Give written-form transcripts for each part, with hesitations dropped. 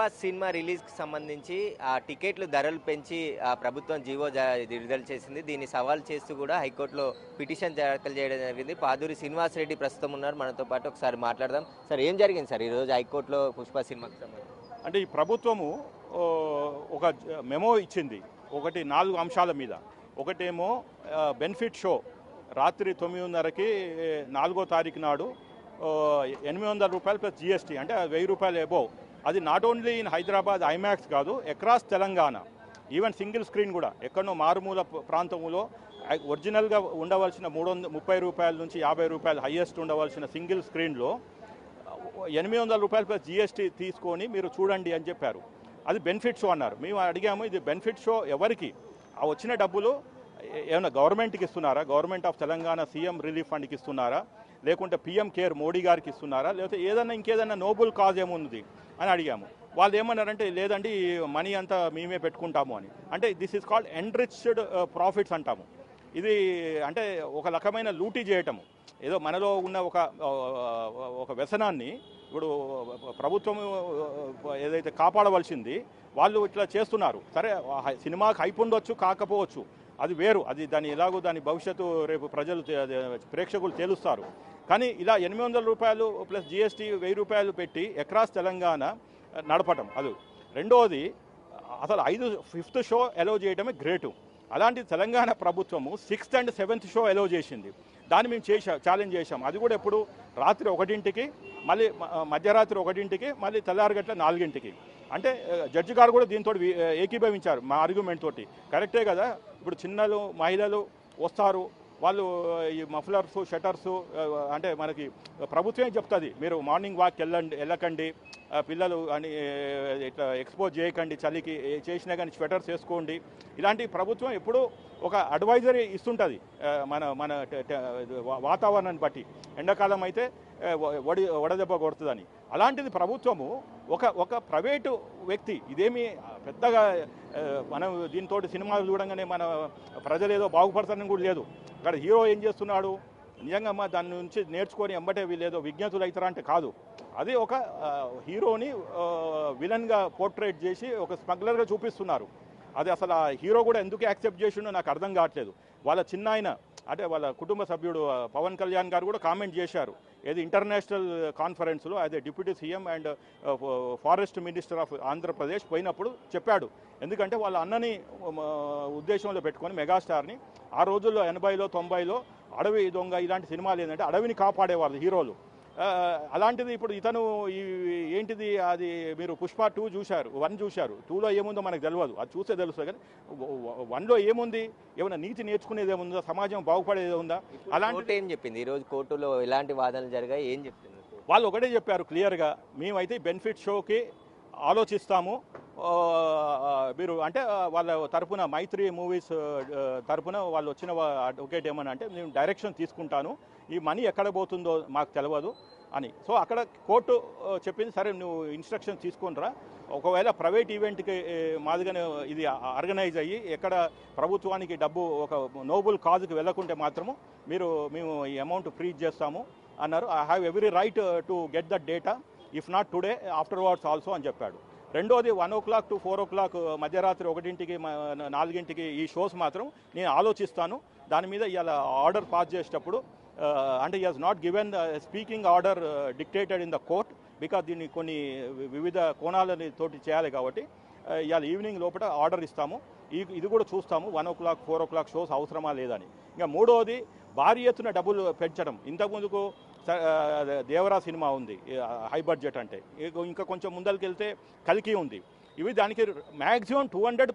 Cinema రిలీజ్కి సంబంధించి ఆ టికెట్లు ధరలు పెంచి ప్రభుత్వం జీవో విడుదల చేసింది. దీన్ని సవాల్ చేస్తూ కూడా హైకోర్టులో పిటిషన్ దాఖలు చేయడం జరిగింది. పాదూరి శ్రీనివాస్ రెడ్డి ప్రస్తుతం ఉన్నారు మనతో పాటు. ఒకసారి మాట్లాడదాం. సార్, ఏం జరిగింది సార్ ఈరోజు హైకోర్టులో పుష్ప సినిమాకి సంబంధించి? అంటే ఈ ప్రభుత్వము ఒక మెమో ఇచ్చింది. ఒకటి 4 అంశాల మీద. ఒకటేమో బెనిఫిట్ షో రాత్రి 9:30కి 4వ తారీఖు నాడు 800 రూపాయలు ప్లస్ జిఎస్టీ, అంటే 1000 రూపాయలు అబోవ్. అది not only in Hyderabad IMAX కాదు, across Telangana. Even single screen కూడా ఎక్కడో మారుమూల ప్రాంతంలో ఒరిజినల్గా ఉండవలసిన 330 రూపాయల నుంచి 50 రూపాయలు హైయెస్ట్ ఉండవలసిన సింగిల్ స్క్రీన్లో 800 రూపాయలు ప్లస్ జిఎస్టీ తీసుకొని మీరు చూడండి అని చెప్పారు. అది బెనిఫిట్ షో అన్నారు. మేము అడిగాము, ఇది బెనిఫిట్ షో ఎవరికి? ఆ వచ్చిన డబ్బులు ఏమైనా గవర్నమెంట్కి ఇస్తున్నారా? Government of Telangana CM relief ఫండ్కి ఇస్తున్నారా? లేకుంటే పీఎం కేర్ మోడీ గారికి ఇస్తున్నారా? లేకపోతే ఇంకేదైనా నోబుల్ కాజ్ ఏముంది అని అడిగాము. వాళ్ళు ఏమన్నారంటే, లేదండి మనీ అంతా మేమే పెట్టుకుంటాము అని. అంటే this is called enriched profits అంటాము. ఇది అంటే ఒక రకమైన లూటీ చేయటము. ఏదో మనలో ఉన్న ఒక వ్యసనాన్ని ఇప్పుడు ప్రభుత్వం ఏదైతే కాపాడవలసింది వాళ్ళు ఇట్లా చేస్తున్నారు. సరే, సినిమాకి హైప్ ఉండొచ్చు, కాకపోవచ్చు, అది వేరు. అది దాని భవిష్యత్తు రేపు ప్రేక్షకులు తేలుస్తారు. కానీ ఇలా 800 రూపాయలు ప్లస్ జిఎస్టీ 1000 రూపాయలు పెట్టి అక్రాస్ తెలంగాణ నడపటం అది. రెండోది, అసలు 5th షో అలౌ చేయడమే గ్రేటు. అలాంటి తెలంగాణ ప్రభుత్వము 6th and 7th show allow చేసింది. దాన్ని మేము ఛాలెంజ్ చేశాం. అది కూడా ఎప్పుడు రాత్రి 1ంటికి, మళ్ళీ మధ్యరాత్రి 1ంటికి, మళ్ళీ తెల్లారగట్ల 4ంటికి. అంటే జడ్జి గారు కూడా దీంతో ఏకీభవించారు మా ఆర్గ్యుమెంట్ తోటి. కరెక్టే కదా, ఇప్పుడు చిన్నలు మహిళలు వస్తారు, వాళ్ళు ఈ మఫ్లర్స్ షటర్స్ అంటే మనకి ప్రభుత్వమే చెప్తుంది, మీరు మార్నింగ్ వాక్ వెళ్ళకండి, పిల్లలు అని ఇట్లా ఎక్స్పోజ్ చేయకండి, చలికి చేసినా కానీ స్వెటర్స్ వేసుకోండి. ఇలాంటి ప్రభుత్వం ఎప్పుడూ ఒక అడ్వైజరీ ఇస్తుంటుంది మన వాతావరణాన్ని బట్టి. ఎండాకాలం అయితే వడదెబ్బ కొడుతుందని. అలాంటిది ప్రభుత్వము ఒక ప్రైవేటు వ్యక్తి, ఇదేమి పెద్దగా మనం దీంతో సినిమాలు చూడంగానే మన ప్రజలు ఏదో బాగుపడతారని కూడా లేదు. అక్కడ హీరో ఏం చేస్తున్నాడు, నిజంగా దాని నుంచి నేర్చుకొని ఎంబటే వీళ్ళేదో విజ్ఞతులు అవుతారా అంటే కాదు. అది ఒక హీరోని విలన్గా పోర్ట్రేట్ చేసి ఒక స్మగ్లర్గా చూపిస్తున్నారు. అది అసలు ఆ హీరో కూడా ఎందుకు యాక్సెప్ట్ చేసిండో నాకు అర్థం కావట్లేదు. వాళ్ళ చిన్నాయన అంటే వాళ్ళ కుటుంబ సభ్యుడు పవన్ కళ్యాణ్ గారు కూడా కామెంట్ చేశారు. ఏది ఇంటర్నేషనల్ కాన్ఫరెన్స్లో అదే deputy CM and forest minister of Andhra Pradesh పోయినప్పుడు చెప్పాడు. ఎందుకంటే వాళ్ళ అన్నని ఉద్దేశంలో పెట్టుకొని మెగాస్టార్ని ఆ రోజుల్లో 80లో 90లో అడవి దొంగ ఇలాంటి సినిమాలు ఏంటంటే అడవిని కాపాడేవాళ్ళు హీరోలు. అలాంటిది ఇప్పుడు ఇతను ఏంటిది, అది మీరు పుష్ప 2 చూశారు, 1 చూశారు, 2లో ఏముందో మనకు తెలియదు, అది చూస్తే తెలుస్తుంది. కానీ 1లో ఏముంది, ఏమైనా నీతి నేర్చుకునేది ఏముందా, సమాజం బాగుపడేది ఉందా? అలాంటి ఏం చెప్పింది ఈరోజు కోర్టులో? ఎలాంటి వాదనలు జరిగాయి, ఏం చెప్పింది? వాళ్ళు ఒకటే చెప్పారు క్లియర్గా, మేమైతే బెనిఫిట్ షోకి ఆలోచిస్తాము. మీరు అంటే వాళ్ళ తరపున మైత్రి మూవీస్ తరపున వాళ్ళు వచ్చిన అడ్వకేట్ ఏమని అంటే, నేను డైరెక్షన్ తీసుకుంటాను, ఈ మనీ ఎక్కడ పోతుందో మాకు తెలియదు అని. సో అక్కడ కోర్టు చెప్పింది, సరే నువ్వు ఇన్స్ట్రక్షన్ తీసుకునిరా, ఒకవేళ ప్రైవేట్ ఈవెంట్కి మాదిరిగానే ఇది ఆర్గనైజ్ అయ్యి ఎక్కడ ప్రభుత్వానికి డబ్బు ఒక నోబుల్ కాజ్కి వెళ్ళకుంటే మాత్రము మేము ఈ అమౌంట్ ఫ్రీజ్ చేస్తాము అన్నారు. I have every right to get that data, if not today afterwards also అని చెప్పాడు. రెండోది 1 o'clock to 4 o'clock మధ్యరాత్రి 1ంటికి 4ంటికి ఈ షోస్ మాత్రం నేను ఆలోచిస్తాను. దాని మీద ఇలా ఆర్డర్ పాస్ చేసేటప్పుడు అంటే he has not given speaking order dictated in the court, because దీన్ని కొన్ని వివిధ కోణాలని తోటి చేయాలి కాబట్టి ఇవాళ ఈవినింగ్ లోపల ఆర్డర్ ఇస్తాము. ఇది కూడా చూస్తాము 1 o'clock 4 o'clock షోస్ అవసరమా లేదని. ఇంకా మూడోది, భారీ ఎత్తున డబ్బులు పెంచడం. ఇంతకుముందుకు దేవరా సినిమా ఉంది హై బడ్జెట్ అంటే, ఇంకా కొంచెం ముందరికి వెళ్తే కల్కి ఉంది. ఇవి దానికి మ్యాక్సిమం 200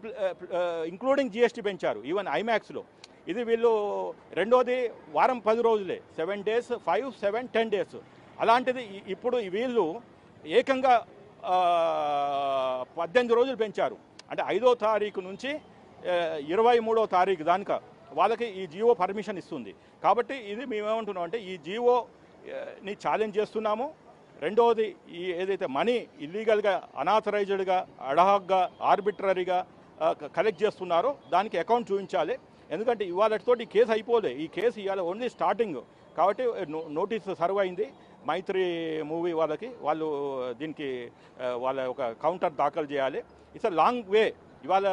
ఇంక్లూడింగ్ జిఎస్టీ పెంచారు ఈవెన్ ఐమాక్స్లో. ఇది వీళ్ళు రెండోది వారం 10 రోజులే, 7 days 5, 7, 10 days. అలాంటిది ఇప్పుడు వీళ్ళు ఏకంగా 18 రోజులు పెంచారు. అంటే 5వ తారీఖు నుంచి 23వ తారీఖు దానిక వాళ్ళకి ఈ జియో పర్మిషన్ ఇస్తుంది. కాబట్టి ఇది మేమేమంటున్నాం అంటే, ఈ జియోని ఛాలెంజ్ చేస్తున్నాము. రెండవది, ఈ ఏదైతే మనీ ఇల్లీగల్గా అనాథరైజ్డ్గా అడహాక్గా ఆర్బిట్రరీగా కలెక్ట్ చేస్తున్నారో దానికి అకౌంట్ చూపించాలి. ఎందుకంటే ఇవాళతోటి ఈ కేసు అయిపోలే, ఈ కేసు ఇవాళ ఓన్లీ స్టార్టింగ్ కాబట్టి నోటీస్ సర్వ్ అయింది. మైత్రి మూవీ వాళ్ళు దీనికి వాళ్ళ ఒక కౌంటర్ దాఖలు చేయాలి. It's a long way. ఇవాళ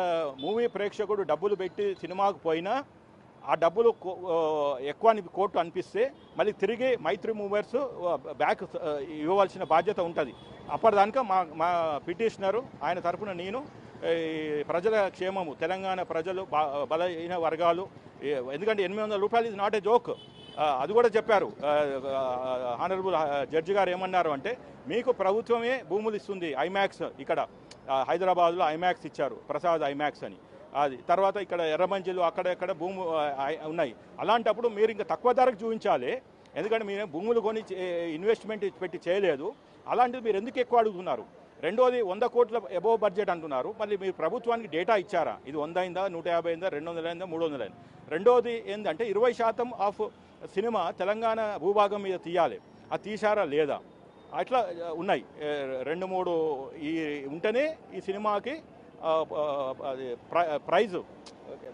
మూవీ ప్రేక్షకుడు డబ్బులు పెట్టి సినిమాకు పోయినా ఆ డబ్బులు ఎక్కువ అని కోర్టు అనిపిస్తే మళ్ళీ తిరిగి మైత్రి మూవర్స్ బ్యాక్ ఇవ్వవలసిన బాధ్యత ఉంటుంది. అప్పటిదాకా మా పిటిషనరు ఆయన తరఫున నేను ప్రజల క్షేమము, తెలంగాణ ప్రజలు, బలహీన వర్గాలు, ఎందుకంటే 800 రూపాయలు ఇది నాట్ ఏ జోక్. అది కూడా చెప్పారు హానరబుల్ జడ్జి గారు. ఏమన్నారు అంటే, మీకు ప్రభుత్వమే భూములు ఇస్తుంది. ఐమాక్స్ ఇక్కడ హైదరాబాద్లో ఐమాక్స్ ఇచ్చారు, ప్రసాద్ ఐమాక్స్ అని. అది తర్వాత ఇక్కడ ఎర్రమంజిలు అక్కడెక్కడ భూము ఉన్నాయి. అలాంటప్పుడు మీరు ఇంకా తక్కువ ధరకు చూపించాలి, ఎందుకంటే మీరు భూములు కొని ఇన్వెస్ట్మెంట్ పెట్టి చేయలేదు. అలాంటిది మీరు ఎందుకు ఎక్కువ అడుగుతున్నారు? రెండోది 100 కోట్ల అబోవ్ బడ్జెట్ అంటున్నారు. మళ్ళీ మీరు ప్రభుత్వానికి డేటా ఇచ్చారా? ఇది 100 అయిందా, 150 అయిందా, 200 అయిందా, 300 అయిందా? రెండోది ఏంటంటే 20% ఆఫ్ సినిమా తెలంగాణ భూభాగం మీద తీయాలి. అది తీశారా లేదా? అట్లా ఉన్నాయి 2-3 ఈ ఉంటేనే ఈ సినిమాకి ప్రైజు.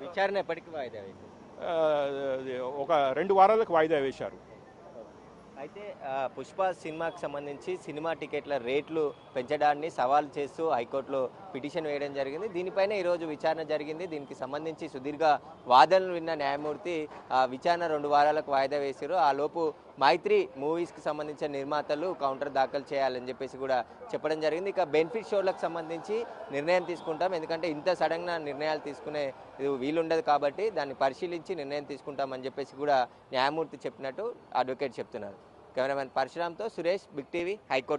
విచారణ ఎప్పటికీ వాయిదా వేసింది? ఒక 2 వారాలకు వాయిదా వేశారు. అయితే పుష్ప సినిమాకి సంబంధించి సినిమా టికెట్ల రేట్లు పెంచడాన్ని సవాల్ చేస్తూ హైకోర్టులో పిటిషన్ వేయడం జరిగింది. దీనిపైన ఈరోజు విచారణ జరిగింది. దీనికి సంబంధించి సుదీర్ఘ వాదనలు విన్న న్యాయమూర్తి విచారణ 2 వారాలకు వాయిదా వేశారు. ఆ లోపు మైత్రి మూవీస్కి సంబంధించిన నిర్మాతలు కౌంటర్ దాఖలు చేయాలని చెప్పేసి కూడా చెప్పడం జరిగింది. ఇక బెనిఫిట్ షోలకు సంబంధించి నిర్ణయం తీసుకుంటాం, ఎందుకంటే ఇంత సడన్గా నిర్ణయాలు తీసుకునే వీలుండదు కాబట్టి దాన్ని పరిశీలించి నిర్ణయం తీసుకుంటామని చెప్పేసి కూడా న్యాయమూర్తి చెప్పినట్టు అడ్వకేట్ చెప్తున్నారు. కెమెరామెన్ పరశురామ్తో సురేష్, బిగ్ టీవీ, హైకోర్టు.